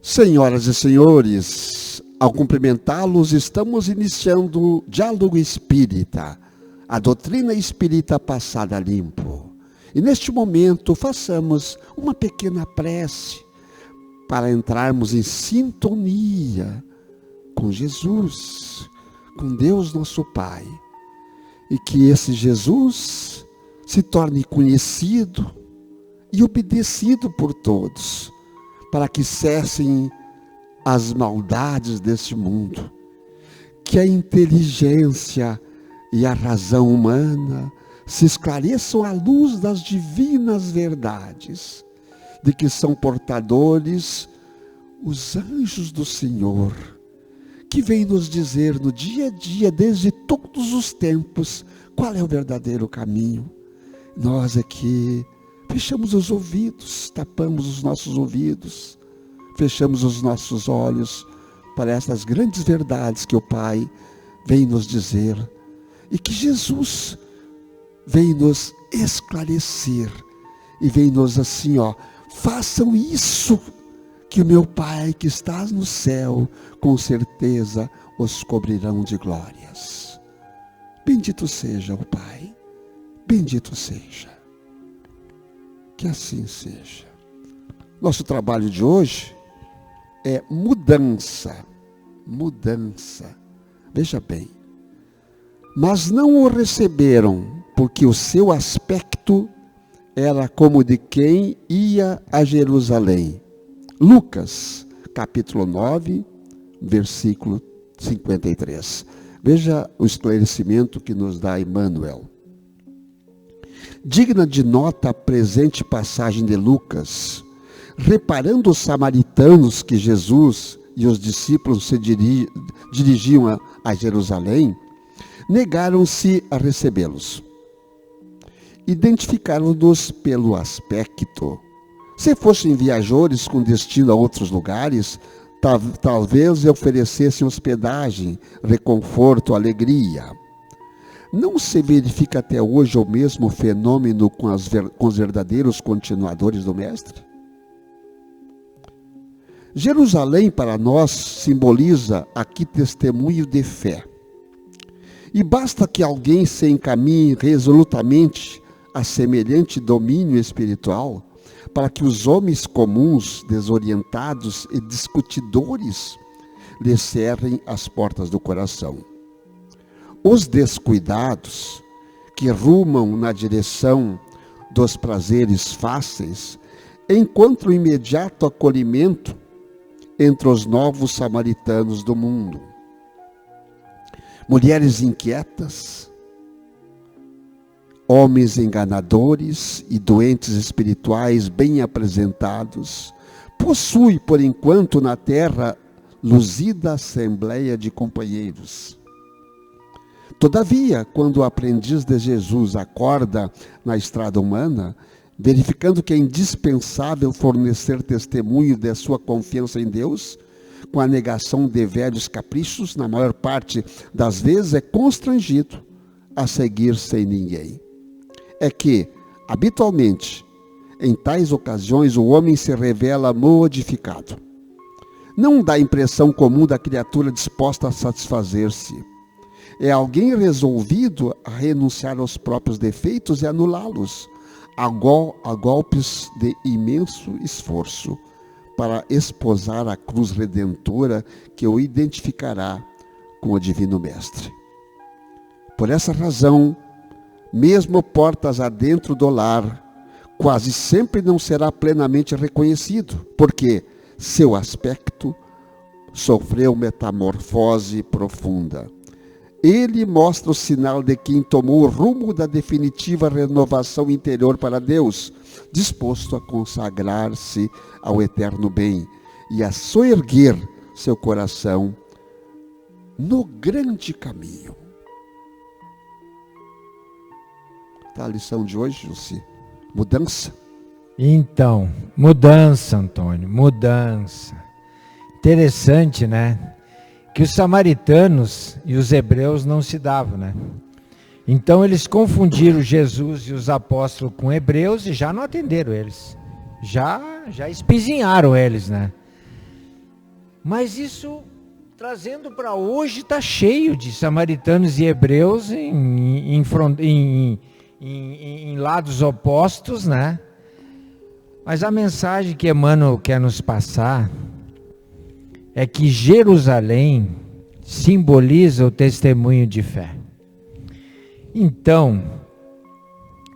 Senhoras e senhores, ao cumprimentá-los, estamos iniciando o Diálogo Espírita, a doutrina espírita passada a limpo. E neste momento, façamos uma pequena prece para entrarmos em sintonia com Jesus, com Deus nosso Pai. E que esse Jesus se torne conhecido e obedecido por todos, para que cessem as maldades deste mundo, que a inteligência e a razão humana se esclareçam à luz das divinas verdades, de que são portadores os anjos do Senhor, que vêm nos dizer no dia a dia, desde todos os tempos, qual é o verdadeiro caminho. Nós aqui fechamos os ouvidos, tapamos os nossos ouvidos, fechamos os nossos olhos para essas grandes verdades que o Pai vem nos dizer e que Jesus vem nos esclarecer e vem nos assim, façam isso que o meu Pai que está no céu, com certeza os cobrirão de glórias. Bendito seja o Pai, bendito seja. Que assim seja. Nosso trabalho de hoje é mudança. Mudança. Veja bem. Mas não o receberam, porque o seu aspecto era como de quem ia a Jerusalém. Lucas, capítulo 9, versículo 53. Veja o esclarecimento que nos dá Emmanuel. Digna de nota a presente passagem de Lucas, reparando os samaritanos que Jesus e os discípulos se dirigiam a Jerusalém, negaram-se a recebê-los. Identificaram-nos pelo aspecto. Se fossem viajores com destino a outros lugares, talvez oferecessem hospedagem, reconforto, alegria. Não se verifica até hoje o mesmo fenômeno com os verdadeiros continuadores do Mestre? Jerusalém para nós simboliza aqui testemunho de fé. E basta que alguém se encaminhe resolutamente a semelhante domínio espiritual para que os homens comuns, desorientados e discutidores lhe cerrem as portas do coração. Os descuidados, que rumam na direção dos prazeres fáceis, encontram imediato acolhimento entre os novos samaritanos do mundo. Mulheres inquietas, homens enganadores e doentes espirituais bem apresentados, possuem por enquanto na terra luzida assembleia de companheiros. Todavia, quando o aprendiz de Jesus acorda na estrada humana, verificando que é indispensável fornecer testemunho de sua confiança em Deus, com a negação de velhos caprichos, na maior parte das vezes é constrangido a seguir sem ninguém. É que, habitualmente, em tais ocasiões, o homem se revela modificado. Não dá a impressão comum da criatura disposta a satisfazer-se. É alguém resolvido a renunciar aos próprios defeitos e anulá-los, a golpes de imenso esforço, para esposar a cruz redentora que o identificará com o Divino Mestre. Por essa razão, mesmo portas adentro do lar, quase sempre não será plenamente reconhecido, porque seu aspecto sofreu metamorfose profunda. Ele mostra o sinal de quem tomou o rumo da definitiva renovação interior para Deus, disposto a consagrar-se ao eterno bem e a soerguer seu coração no grande caminho. Tá a lição de hoje, Jussi? Mudança. Então, mudança, Antônio, mudança. Interessante, né? Que os samaritanos e os hebreus não se davam, né? Então eles confundiram Jesus e os apóstolos com hebreus e já não atenderam eles. Já espizinharam eles, né? Mas isso, trazendo para hoje, está cheio de samaritanos e hebreus em lados opostos, né? Mas a mensagem que Emmanuel quer nos passar é que Jerusalém simboliza o testemunho de fé. Então,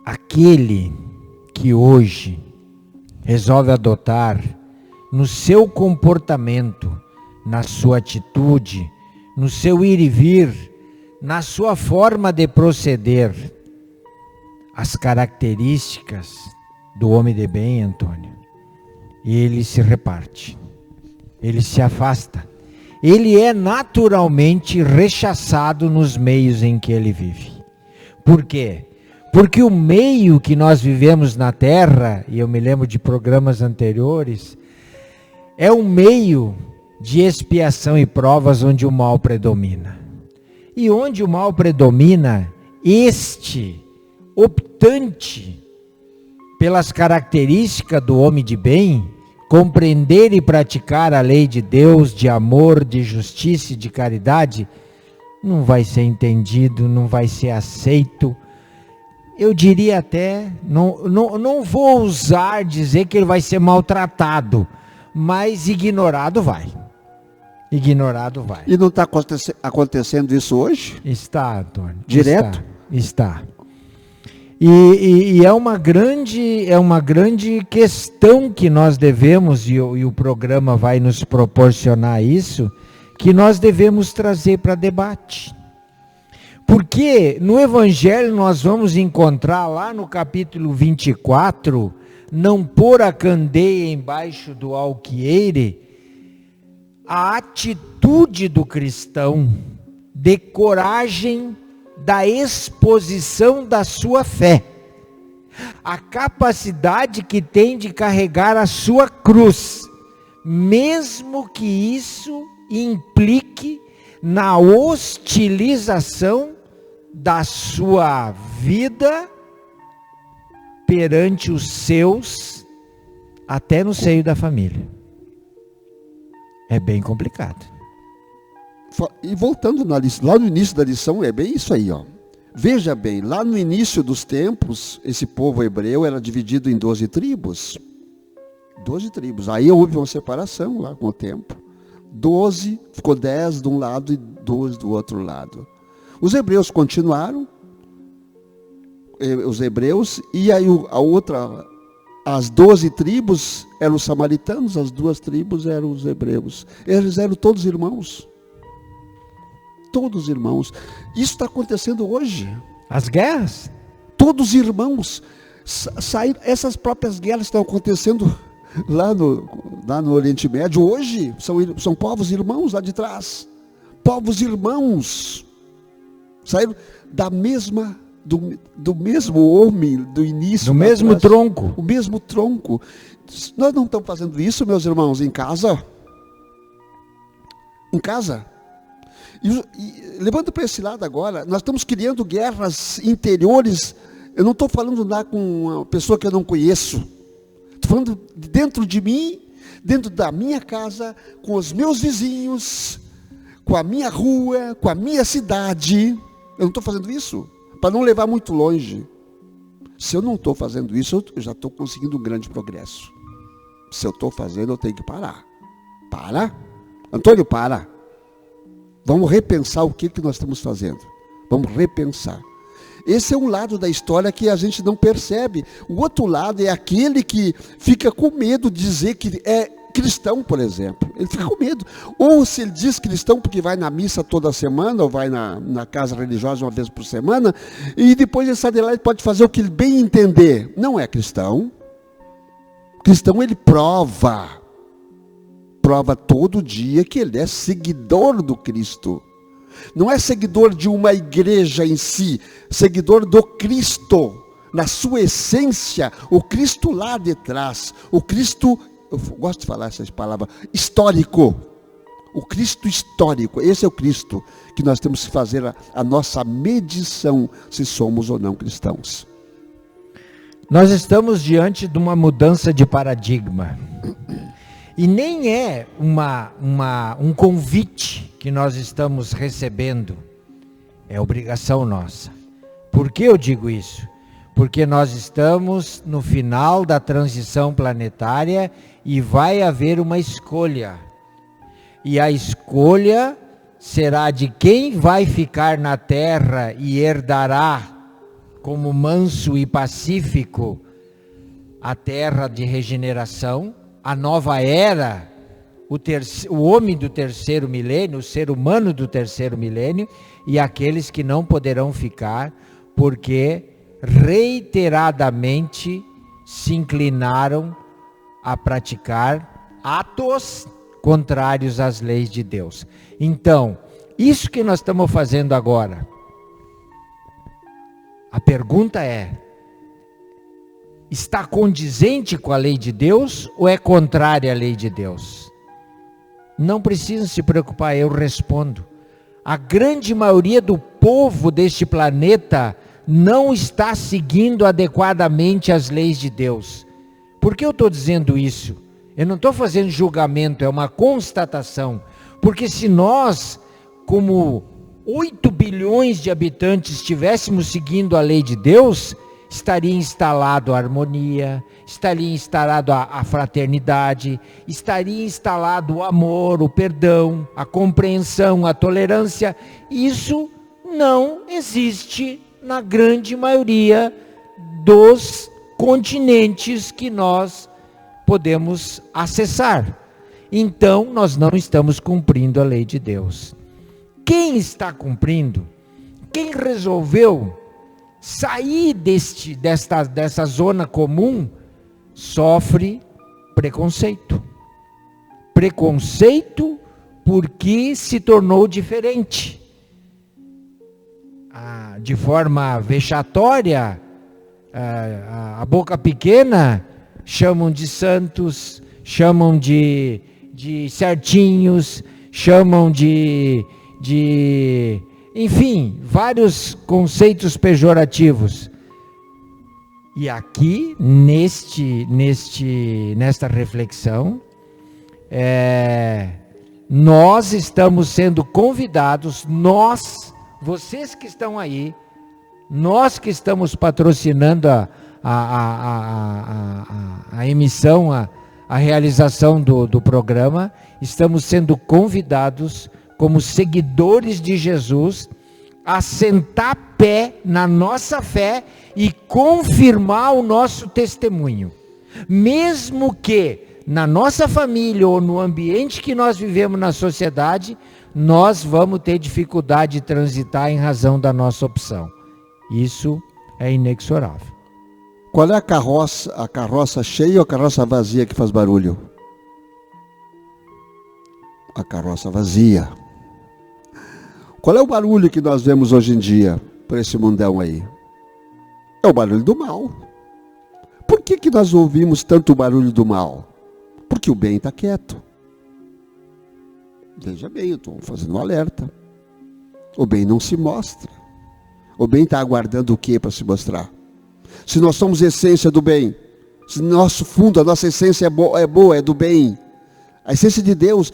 aquele que hoje resolve adotar no seu comportamento, na sua atitude, no seu ir e vir, na sua forma de proceder, as características do homem de bem, Antônio, ele se reparte, ele se afasta, ele é naturalmente rechaçado nos meios em que ele vive. Por quê? Porque o meio que nós vivemos na Terra, e eu me lembro de programas anteriores, é um meio de expiação e provas onde o mal predomina. E onde o mal predomina, este, optante pelas características do homem de bem, compreender e praticar a lei de Deus, de amor, de justiça e de caridade, não vai ser entendido, não vai ser aceito. Eu diria até, não vou ousar dizer que ele vai ser maltratado, mas ignorado vai. Ignorado vai. E não está acontecendo isso hoje? Está, Antônio. Direto? Está. E é uma grande questão que nós devemos, e o programa vai nos proporcionar isso, que nós devemos trazer para debate. Porque no Evangelho nós vamos encontrar lá no capítulo 24, não pôr a candeia embaixo do alqueire, a atitude do cristão de coragem da exposição da sua fé, a capacidade que tem de carregar a sua cruz, mesmo que isso implique na hostilização da sua vida perante os seus, até no seio da família. É bem complicado. E voltando lá no início da lição, é bem isso aí, ó. Veja bem, lá no início dos tempos, esse povo hebreu era dividido em 12 tribos. 12 tribos. Aí houve uma separação lá com o tempo. 12, ficou 10 de um lado e 12 do outro lado. Os hebreus continuaram, e aí as 12 tribos eram os samaritanos, as 2 tribos eram os hebreus. Eles eram todos irmãos. Todos irmãos. Isso está acontecendo hoje. As guerras? Todos irmãos. Essas próprias guerras estão acontecendo lá no Oriente Médio. Hoje são povos irmãos lá de trás. Povos irmãos. Saíram da mesma, do mesmo homem, do início. Do mesmo tronco. O mesmo tronco. Nós não estamos fazendo isso, meus irmãos, em casa. Em casa. E levando para esse lado agora, nós estamos criando guerras interiores. Eu não estou falando lá com uma pessoa que eu não conheço. Estou falando dentro de mim, dentro da minha casa, com os meus vizinhos, com a minha rua, com a minha cidade. Eu não estou fazendo isso para não levar muito longe. Se eu não estou fazendo isso, eu já estou conseguindo um grande progresso. Se eu estou fazendo, eu tenho que parar. Para. Antônio, para. Vamos repensar o que nós estamos fazendo. Vamos repensar. Esse é um lado da história que a gente não percebe. O outro lado é aquele que fica com medo de dizer que é cristão, por exemplo. Ele fica com medo. Ou se ele diz cristão porque vai na missa toda semana, ou vai na casa religiosa uma vez por semana, e depois ele sai de lá e pode fazer o que ele bem entender. Não é cristão. Cristão, ele prova todo dia que ele é seguidor do Cristo. Não é seguidor de uma igreja em si, seguidor do Cristo, na sua essência, o Cristo lá de trás, o Cristo, eu gosto de falar essas palavras, histórico, o Cristo histórico, esse é o Cristo que nós temos que fazer a nossa medição, se somos ou não cristãos. Nós estamos diante de uma mudança de paradigma. E nem é um convite que nós estamos recebendo, é obrigação nossa. Por que eu digo isso? Porque nós estamos no final da transição planetária e vai haver uma escolha. E a escolha será de quem vai ficar na terra e herdará como manso e pacífico a terra de regeneração, a nova era, o homem do terceiro milênio, o ser humano do terceiro milênio, e aqueles que não poderão ficar, porque reiteradamente se inclinaram a praticar atos contrários às leis de Deus. Então, isso que nós estamos fazendo agora, a pergunta é: está condizente com a lei de Deus ou é contrária à lei de Deus? Não precisa se preocupar, eu respondo. A grande maioria do povo deste planeta não está seguindo adequadamente as leis de Deus. Por que eu estou dizendo isso? Eu não estou fazendo julgamento, é uma constatação. Porque se nós, como 8 bilhões de habitantes, estivéssemos seguindo a lei de Deus, estaria instalado a harmonia, estaria instalado a fraternidade, estaria instalado o amor, o perdão, a compreensão, a tolerância. Isso não existe na grande maioria dos continentes que nós podemos acessar. Então, nós não estamos cumprindo a lei de Deus. Quem está cumprindo? Quem resolveu sair dessa zona comum sofre preconceito. Preconceito porque se tornou diferente. De forma vexatória, a boca pequena, chamam de santos, chamam de certinhos, chamam enfim, vários conceitos pejorativos. E aqui, nesta reflexão, nós estamos sendo convidados, vocês que estão aí, nós que estamos patrocinando a emissão, a realização do programa, estamos sendo convidados como seguidores de Jesus a sentar pé na nossa fé e confirmar o nosso testemunho. Mesmo que na nossa família ou no ambiente que nós vivemos na sociedade, nós vamos ter dificuldade de transitar em razão da nossa opção. Isso é inexorável. Qual é a carroça cheia ou a carroça vazia que faz barulho? A carroça vazia. Qual é o barulho que nós vemos hoje em dia por esse mundão aí? É o barulho do mal. Por que nós ouvimos tanto barulho do mal? Porque o bem está quieto. Veja bem, eu estou fazendo um alerta. O bem não se mostra. O bem está aguardando o que para se mostrar? Se nós somos essência do bem, se nosso fundo, a nossa essência é boa, é do bem, a essência de Deus,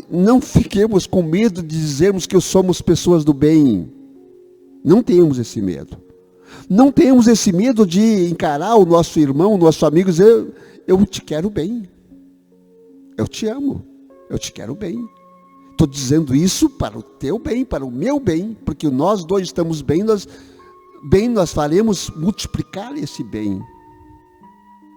não fiquemos com medo de dizermos que somos pessoas do bem. Não tenhamos esse medo. Não tenhamos esse medo de encarar o nosso irmão, o nosso amigo e dizer: eu te quero bem. Eu te amo. Eu te quero bem. Estou dizendo isso para o teu bem, para o meu bem, porque nós dois estamos bem, nós faremos multiplicar esse bem.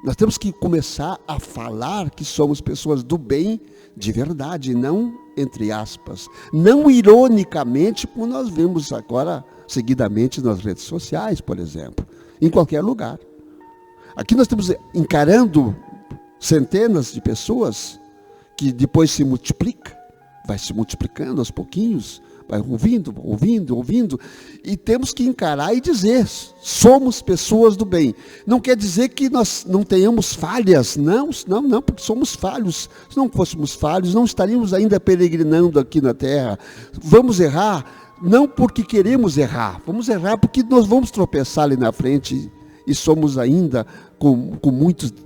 Nós temos que começar a falar que somos pessoas do bem de verdade, não entre aspas, não ironicamente, como nós vemos agora seguidamente nas redes sociais, por exemplo, em qualquer lugar. Aqui nós estamos encarando centenas de pessoas que depois se multiplica, vai se multiplicando aos pouquinhos, vai ouvindo, e temos que encarar e dizer: somos pessoas do bem. Não quer dizer que nós não tenhamos falhas, não, porque somos falhos. Se não fôssemos falhos, não estaríamos ainda peregrinando aqui na terra. Vamos errar, não porque queremos errar, vamos errar porque nós vamos tropeçar ali na frente e somos ainda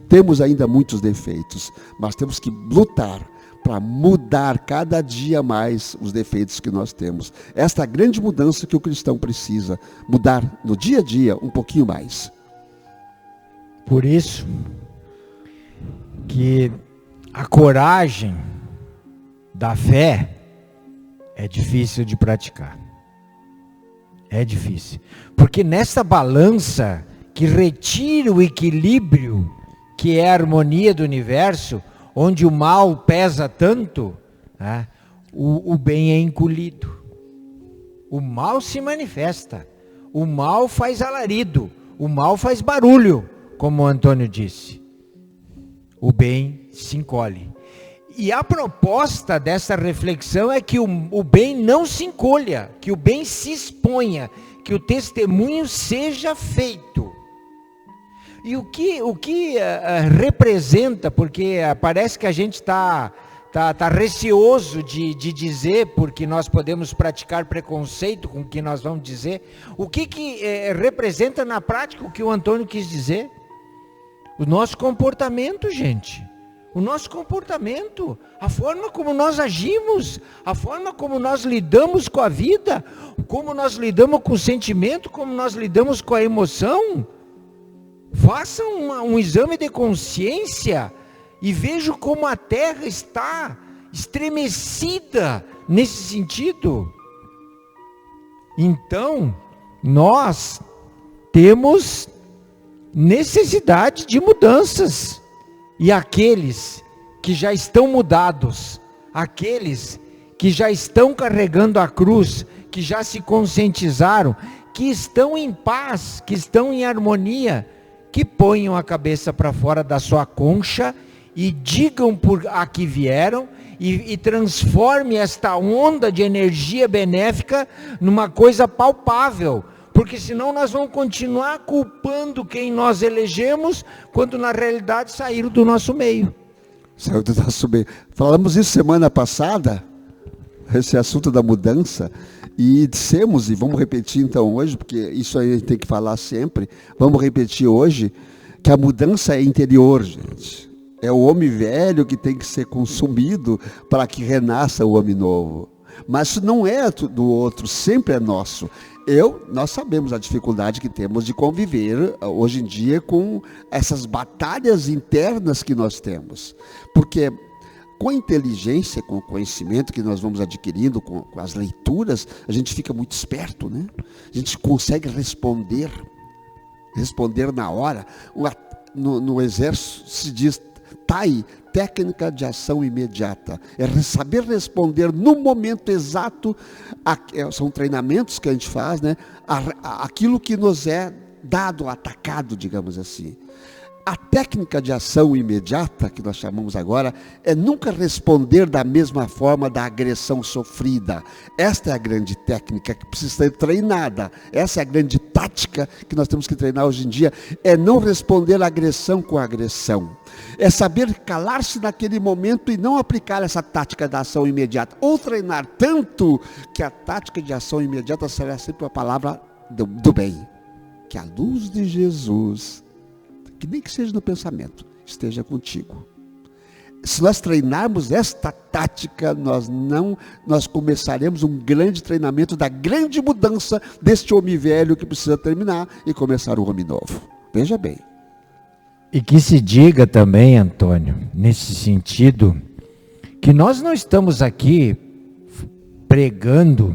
temos ainda muitos defeitos, mas temos que lutar para mudar cada dia mais os defeitos que nós temos. Esta é a grande mudança que o cristão precisa, mudar no dia a dia um pouquinho mais. Por isso que a coragem da fé é difícil de praticar. É difícil. Porque nessa balança que retira o equilíbrio, que é a harmonia do universo, onde o mal pesa tanto, né, o bem é encolhido. O mal se manifesta. O mal faz alarido. O mal faz barulho, como o Antônio disse. O bem se encolhe. E a proposta dessa reflexão é que o bem não se encolha, que o bem se exponha, que o testemunho seja feito. E o que representa, porque parece que a gente está receoso de dizer, porque nós podemos praticar preconceito com o que nós vamos dizer. O que representa na prática o que o Antônio quis dizer? O nosso comportamento, gente. O nosso comportamento, a forma como nós agimos, a forma como nós lidamos com a vida, como nós lidamos com o sentimento, como nós lidamos com a emoção. Façam um exame de consciência e vejam como a terra está estremecida nesse sentido. Então, nós temos necessidade de mudanças. E aqueles que já estão mudados, aqueles que já estão carregando a cruz, que já se conscientizaram, que estão em paz, que estão em harmonia, que ponham a cabeça para fora da sua concha e digam por a que vieram e transforme esta onda de energia benéfica numa coisa palpável. Porque senão nós vamos continuar culpando quem nós elegemos, quando na realidade saíram do nosso meio. Saiu do nosso meio. Falamos isso semana passada, esse assunto da mudança, e dissemos, e vamos repetir então hoje, porque isso aí a gente tem que falar sempre, vamos repetir hoje, que a mudança é interior, gente. É o homem velho que tem que ser consumido para que renasça o homem novo. Mas isso não é do outro, sempre é nosso. Nós sabemos a dificuldade que temos de conviver hoje em dia com essas batalhas internas que nós temos. Porque com a inteligência, com o conhecimento que nós vamos adquirindo, com as leituras, a gente fica muito esperto, né? A gente consegue responder na hora. No exército se diz TAI, técnica de ação imediata. É saber responder no momento exato, são treinamentos que a gente faz, né? Aquilo que nos é dado, atacado, digamos assim. A técnica de ação imediata, que nós chamamos agora, é nunca responder da mesma forma da agressão sofrida. Esta é a grande técnica que precisa ser treinada. Essa é a grande tática que nós temos que treinar hoje em dia. É não responder a agressão com agressão. É saber calar-se naquele momento e não aplicar essa tática da ação imediata. Ou treinar tanto que a tática de ação imediata será sempre a palavra do bem. Que a luz de Jesus, que nem que seja no pensamento, esteja contigo. Se nós treinarmos esta tática, nós começaremos um grande treinamento da grande mudança deste homem velho que precisa terminar e começar o homem novo. Veja bem. E que se diga também, Antônio, nesse sentido, que nós não estamos aqui pregando,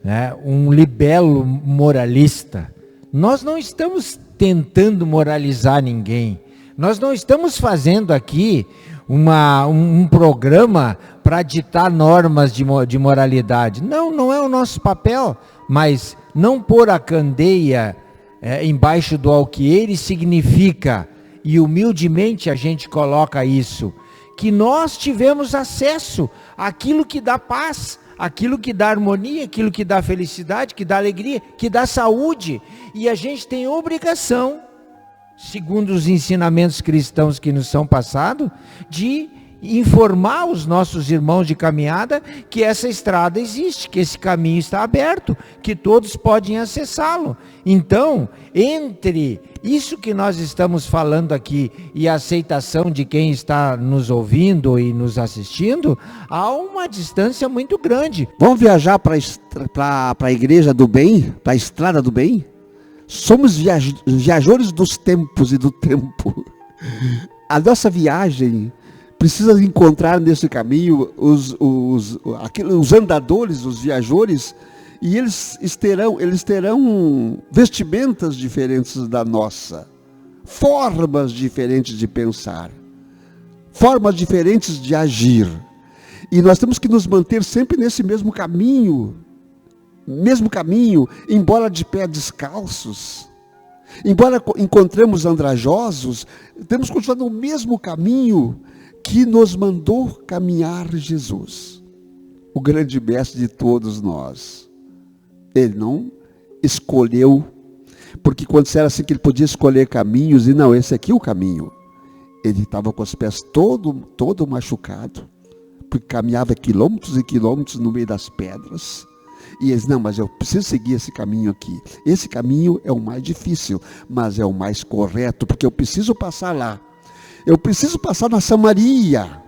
né, um libelo moralista. Nós não estamos tentando moralizar ninguém. Nós não estamos fazendo aqui um programa para ditar normas de moralidade. Não é o nosso papel, mas não pôr a candeia embaixo do alqueire significa, e humildemente a gente coloca isso, que nós tivemos acesso àquilo que dá paz, aquilo que dá harmonia, aquilo que dá felicidade, que dá alegria, que dá saúde. E a gente tem obrigação, segundo os ensinamentos cristãos que nos são passados, de informar os nossos irmãos de caminhada que essa estrada existe, que esse caminho está aberto, que todos podem acessá-lo. Então, entre isso que nós estamos falando aqui e a aceitação de quem está nos ouvindo e nos assistindo, há uma distância muito grande. Vamos viajar para a igreja do bem, para a estrada do bem? Somos viajores dos tempos e do tempo. A nossa viagem precisa encontrar nesse caminho os andadores, os viajores, e eles terão vestimentas diferentes da nossa, formas diferentes de pensar, formas diferentes de agir. E nós temos que nos manter sempre nesse mesmo caminho, embora de pé descalços, embora encontremos andrajosos, temos que continuar no mesmo caminho que nos mandou caminhar Jesus, o grande mestre de todos nós. Ele não escolheu, porque quando disseram assim que ele podia escolher caminhos, e não, esse aqui é o caminho. Ele estava com os pés todo machucado, porque caminhava quilômetros e quilômetros no meio das pedras. E eles, não, mas eu preciso seguir esse caminho aqui. Esse caminho é o mais difícil, mas é o mais correto, porque eu preciso passar lá. Eu preciso passar na Samaria.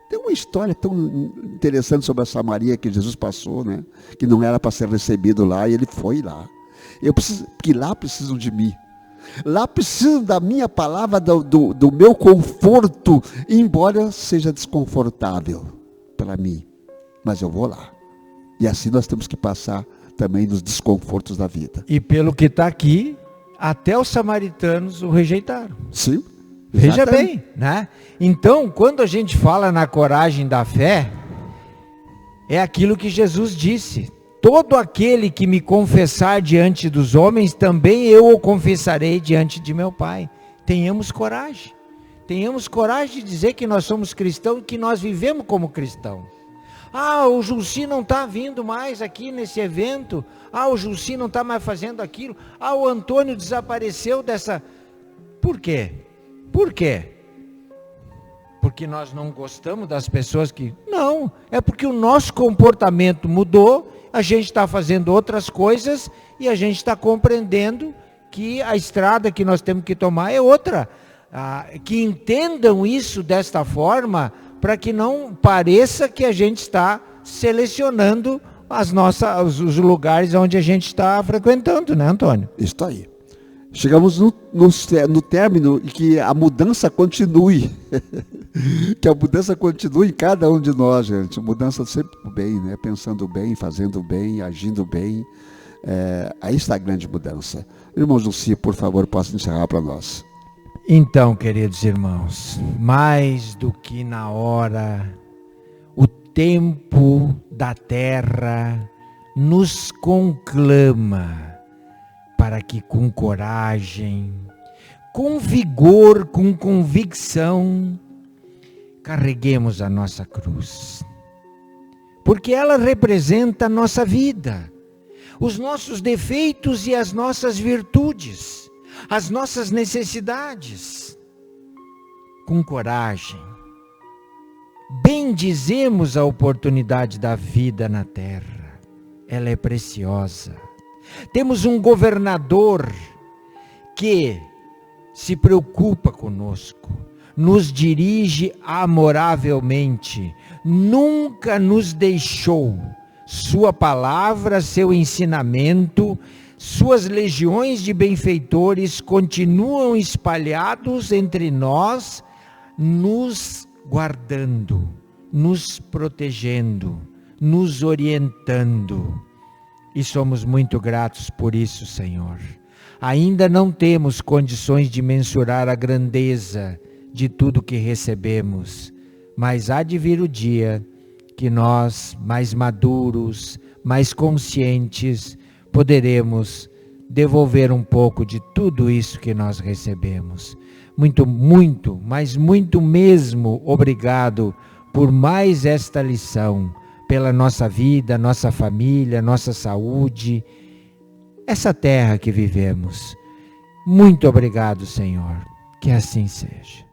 Tem uma história tão interessante sobre a Samaria que Jesus passou, né? Que não era para ser recebido lá, e ele foi lá. Porque lá precisam de mim. Lá precisam da minha palavra, do meu conforto, embora seja desconfortável para mim. Mas eu vou lá. E assim nós temos que passar também nos desconfortos da vida. E pelo que está aqui, até os samaritanos o rejeitaram. Sim. Veja bem, né? Então, quando a gente fala na coragem da fé, é aquilo que Jesus disse: todo aquele que me confessar diante dos homens, também eu o confessarei diante de meu Pai. Tenhamos coragem de dizer que nós somos cristãos e que nós vivemos como cristãos. Ah, o Jussi não está vindo mais aqui nesse evento. Ah, o Jussi não está mais fazendo aquilo. Ah, o Antônio desapareceu dessa... Por quê? Por quê? Porque nós não gostamos das pessoas que... Não, é porque o nosso comportamento mudou, a gente está fazendo outras coisas e a gente está compreendendo que a estrada que nós temos que tomar é outra. Que entendam isso desta forma, para que não pareça que a gente está selecionando os lugares onde a gente está frequentando, né, Antônio? Isso aí. Chegamos no término e que a mudança continue. Que a mudança continue em cada um de nós, gente. Mudança sempre do bem, né? Pensando bem, fazendo bem, agindo bem. Aí está a grande mudança. Irmão Jussi, por favor, possa encerrar para nós. Então, queridos irmãos, mais do que na hora, o tempo da terra nos conclama para que com coragem, com vigor, com convicção, carreguemos a nossa cruz. Porque ela representa a nossa vida, os nossos defeitos e as nossas virtudes, as nossas necessidades. Com coragem, bendizemos a oportunidade da vida na terra. Ela é preciosa. Temos um governador que se preocupa conosco, nos dirige amoravelmente, nunca nos deixou. Sua palavra, seu ensinamento, suas legiões de benfeitores continuam espalhados entre nós, nos guardando, nos protegendo, nos orientando. E somos muito gratos por isso, Senhor. Ainda não temos condições de mensurar a grandeza de tudo que recebemos, mas há de vir o dia que nós, mais maduros, mais conscientes, poderemos devolver um pouco de tudo isso que nós recebemos. Muito, muito, mas muito mesmo obrigado por mais esta lição, pela nossa vida, nossa família, nossa saúde, essa terra que vivemos. Muito obrigado, Senhor. Que assim seja.